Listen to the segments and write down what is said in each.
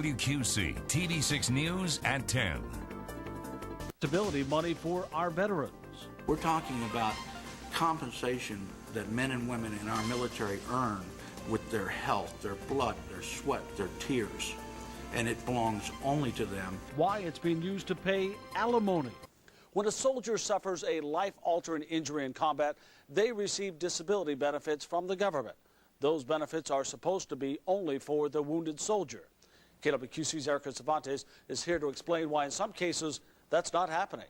WQC TV6 News at 10. Stability money for our veterans. We're talking about compensation that men and women in our military earn with their health, their blood, their sweat, their tears, and it belongs only to them. Why it's being used to pay alimony. When a soldier suffers a life-altering injury in combat, they receive disability benefits from the government. Those benefits are supposed to be only for the wounded soldier. KWQC's Erica Cervantes is here to explain why in some cases that's not happening.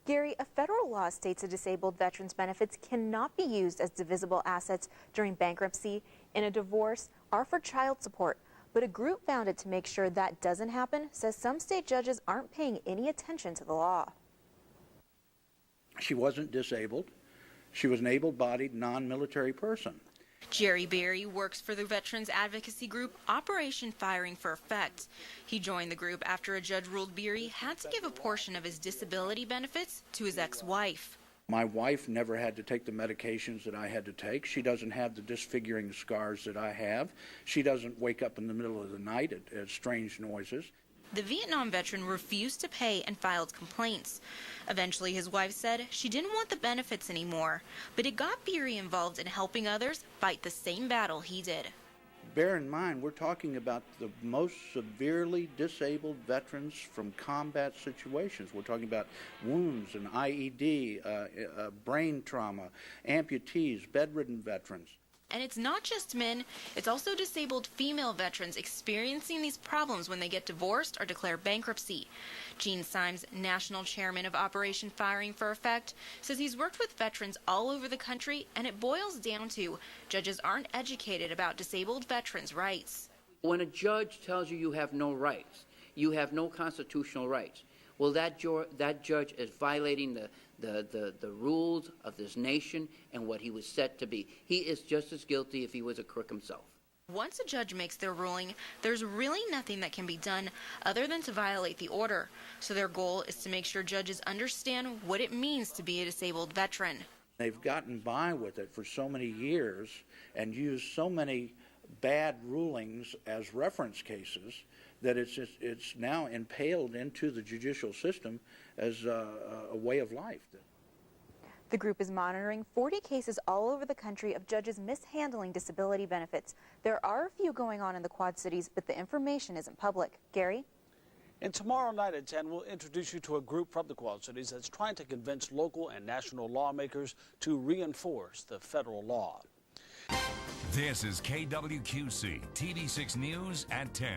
Gary, a federal law states a disabled veteran's benefits cannot be used as divisible assets during bankruptcy, in a divorce, or for child support. But a group founded to make sure that doesn't happen says some state judges aren't paying any attention to the law. She wasn't disabled. She was an able-bodied, non-military person. Jerry Berry works for the veterans advocacy group Operation Firing for Effect. He joined the group after a judge ruled Berry had to give a portion of his disability benefits to his ex-wife. My wife never had to take the medications that I had to take. She doesn't have the disfiguring scars that I have. She doesn't wake up in the middle of the night at strange noises. The Vietnam veteran refused to pay and filed complaints. Eventually, his wife said she didn't want the benefits anymore, but it got Berry involved in helping others fight the same battle he did. Bear in mind, we're talking about the most severely disabled veterans from combat situations. We're talking about wounds, an IED, brain trauma, amputees, bedridden veterans. And it's not just men, it's also disabled female veterans experiencing these problems when they get divorced or declare bankruptcy. Gene Symes, national chairman of Operation Firing for Effect, says he's worked with veterans all over the country, and it boils down to judges aren't educated about disabled veterans' rights. When a judge tells you you have no rights, you have no constitutional rights, well, that judge is violating the rules of this nation and what he was set to be. He is just as guilty if he was a crook himself. Once a judge makes their ruling, there's really nothing that can be done other than to violate the order. So their goal is to make sure judges understand what it means to be a disabled veteran. They've gotten by with it for so many years and used so many bad rulings as reference cases that it's now impaled into the judicial system as a way of life. The group is monitoring 40 cases all over the country of judges mishandling disability benefits. There are a few going on in the Quad Cities, but the information isn't public. Gary? And tomorrow night at 10, we'll introduce you to a group from the Quad Cities that's trying to convince local and national lawmakers to reinforce the federal law. This is KWQC TV6 News at 10.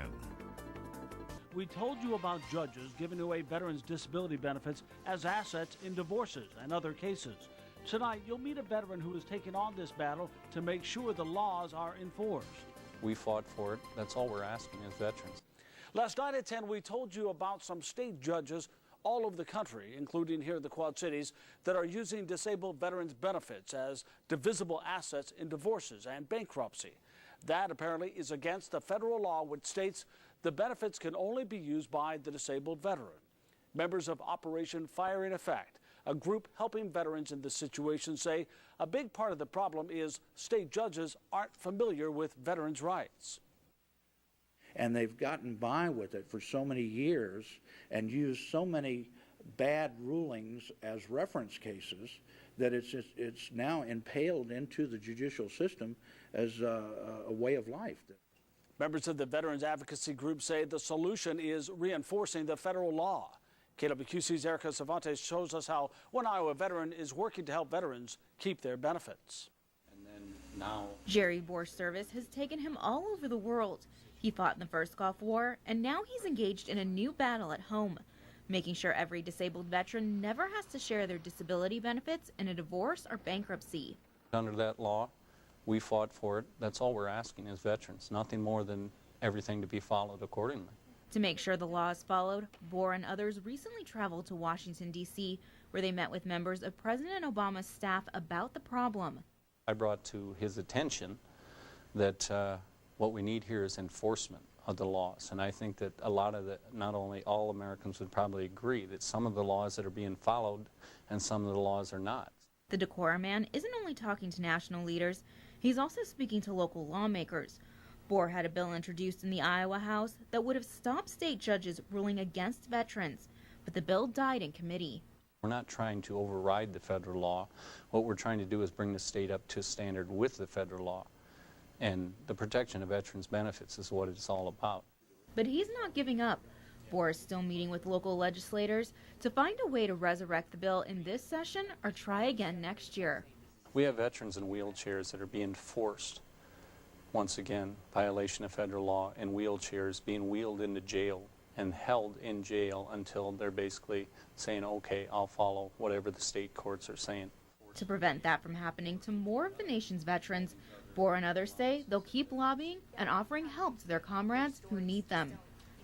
We told you about judges giving away veterans' disability benefits as assets in divorces and other cases. Tonight, you'll meet a veteran who is taking on this battle to make sure the laws are enforced. We fought for it. That's all we're asking as veterans. Last night at 10, we told you about some state judges all over the country, including here in the Quad Cities, that are using disabled veterans' benefits as divisible assets in divorces and bankruptcy. That apparently is against the federal law, which states the benefits can only be used by the disabled veteran. Members of Operation Fire in Effect, a group helping veterans in this situation, say a big part of the problem is state judges aren't familiar with veterans' rights. And they've gotten by with it for so many years and used so many bad rulings as reference cases that it's now impaled into the judicial system as a way of life. Members of the Veterans Advocacy Group say the solution is reinforcing the federal law. KWQC's Erica Cervantes shows us how one Iowa veteran is working to help veterans keep their benefits. And then now, Jerry Bor's service has taken him all over the world. He fought in the first Gulf War, and now he's engaged in a new battle at home, making sure every disabled veteran never has to share their disability benefits in a divorce or bankruptcy. under that law, we fought for it. That's all we're asking as veterans, nothing more than everything to be followed accordingly. To make sure the law is followed, Bor and others recently traveled to Washington, D.C., where they met with members of President Obama's staff about the problem. I brought to his attention that what we need here is enforcement of the laws. And I think that a lot of not only all Americans would probably agree that some of the laws that are being followed and some of the laws are not. The Decorah man isn't only talking to national leaders, he's also speaking to local lawmakers. Bohr had a bill introduced in the Iowa House that would have stopped state judges ruling against veterans, but the bill died in committee. We're not trying to override the federal law. What we're trying to do is bring the state up to standard with the federal law. And the protection of veterans' benefits is what it's all about. But he's not giving up. Bohr is still meeting with local legislators to find a way to resurrect the bill in this session or try again next year. We have veterans in wheelchairs that are being forced, once again, violation of federal law, in wheelchairs being wheeled into jail and held in jail until they're basically saying, okay, I'll follow whatever the state courts are saying. To prevent that from happening to more of the nation's veterans, Bohr and others say they'll keep lobbying and offering help to their comrades who need them.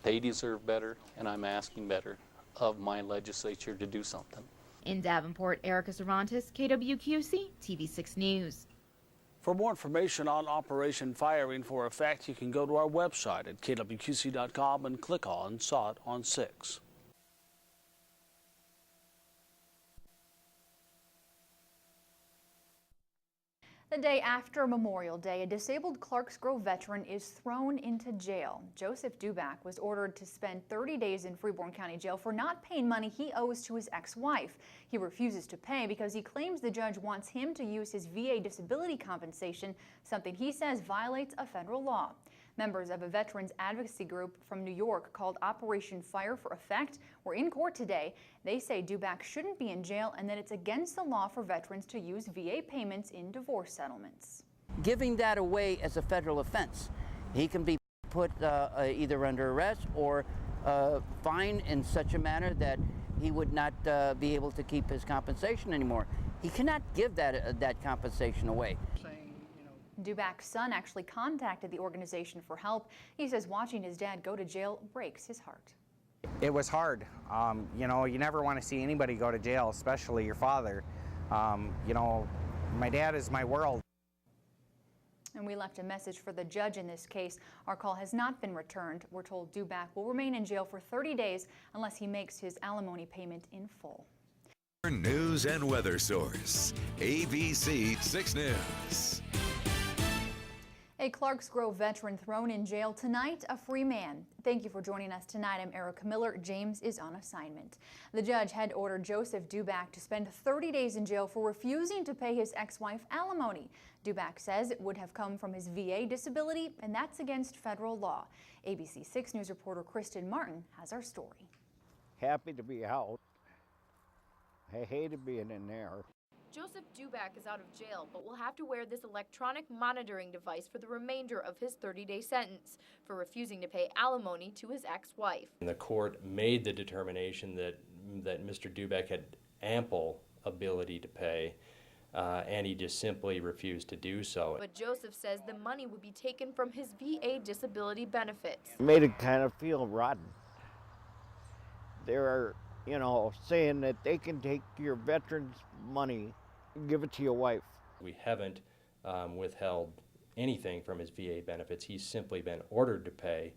They deserve better, and I'm asking better of my legislature to do something. In Davenport, Erica Cervantes, KWQC, TV6 News. For more information on Operation Firing for Effect, you can go to our website at kwqc.com and click on Saw It on 6. The day after Memorial Day, a disabled Clarks Grove veteran is thrown into jail. Joseph Dziubak was ordered to spend 30 days in Freeborn County Jail for not paying money he owes to his ex-wife. He refuses to pay because he claims the judge wants him to use his VA disability compensation, something he says violates a federal law. Members of a veterans advocacy group from New York called Operation Fire for Effect were in court today. They say Dziubak shouldn't be in jail and that it's against the law for veterans to use VA payments in divorce settlements. Giving that away as a federal offense, he can be put either under arrest or fined in such a manner that he would not be able to keep his compensation anymore. He cannot give that compensation away. Dziubak's son actually contacted the organization for help. He says watching his dad go to jail breaks his heart. It was hard. You know, you never want to see anybody go to jail, especially your father. You know, my dad is my world. And we left a message for the judge in this case. Our call has not been returned. We're told Dziubak will remain in jail for 30 days unless he makes his alimony payment in full. News and weather source, ABC 6 News. A Clarks Grove veteran thrown in jail tonight, a free man. Thank you for joining us tonight. I'm Erica Miller. James is on assignment. The judge had ordered Joseph Dziubak to spend 30 days in jail for refusing to pay his ex-wife alimony. Dziubak says it would have come from his VA disability, and that's against federal law. ABC 6 News reporter Kristen Martin has our story. Happy to be out. I hated being in there. Joseph Dziubak is out of jail, but will have to wear this electronic monitoring device for the remainder of his 30-day sentence for refusing to pay alimony to his ex-wife. The court made the determination that Mr. Dziubak had ample ability to pay, and he just simply refused to do so. But Joseph says the money would be taken from his VA disability benefits. It made it kind of feel rotten. They're, you know, saying that they can take your veterans' money and give it to your wife. We haven't withheld anything from his VA benefits. He's simply been ordered to pay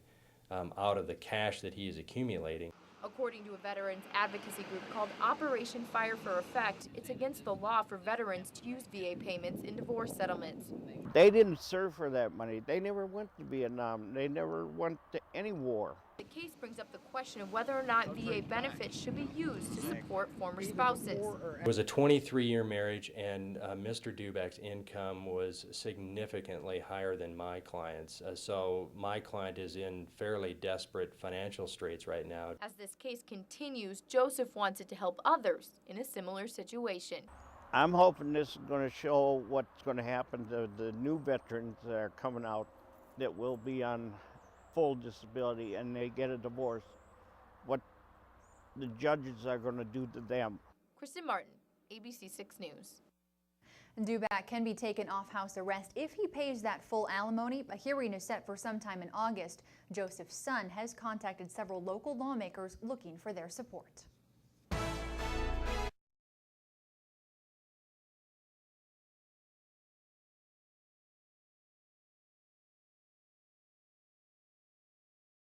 out of the cash that he is accumulating. According to a veterans advocacy group called Operation Fire for Effect, it's against the law for veterans to use VA payments in divorce settlements. They didn't serve for that money. They never went to Vietnam. They never went to any war. The case brings up the question of whether or not VA benefits should be used to support former spouses. It was a 23-year marriage, and Mr. Dziubak's income was significantly higher than my client's. So my client is in fairly desperate financial straits right now. As this case continues, Joseph wants it to help others in a similar situation. I'm hoping this is going to show what's going to happen to the new veterans that are coming out that will be on full disability and they get a divorce, what the judges are going to do to them. Kristen Martin, ABC 6 News. Dziubak can be taken off house arrest if he pays that full alimony. A hearing is set for sometime in August. Joseph's son has contacted several local lawmakers looking for their support.